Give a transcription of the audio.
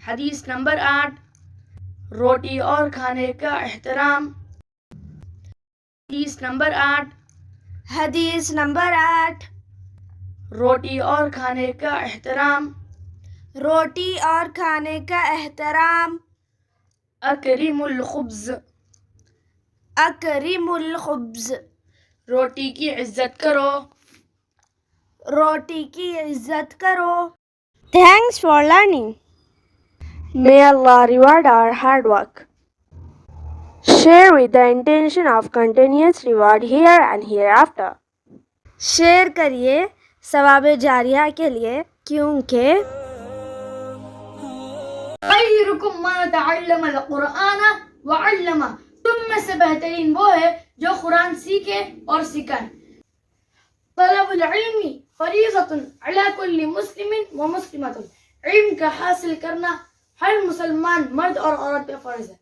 حدیث نمبر 8، روٹی اور کھانے کا احترام۔ حدیث نمبر 8، حدیث نمبر 8، روٹی اور کھانے کا احترام۔ روٹی اور کھانے کا احترام۔ اکرم الخبز، اکرم الخبز، روٹی کی عزت کرو۔ روٹی کی عزت کرو۔ Thanks for learning. May Allah reward our hard work. Share with the intention of continuous reward here and hereafter. Share کریے ثواب جاریہ کے لیے، کیونکہ خیرکم من تعلم القرآن وعلمہ، تم میں سے بہترین وہ ہے جو قرآن سیکھے اور سکھائے۔ طلب العلم فریضۃ علی کل مسلم و مسلمۃ، علم کا حاصل کرنا ہر مسلمان مرد اور عورت پہ فرض ہے۔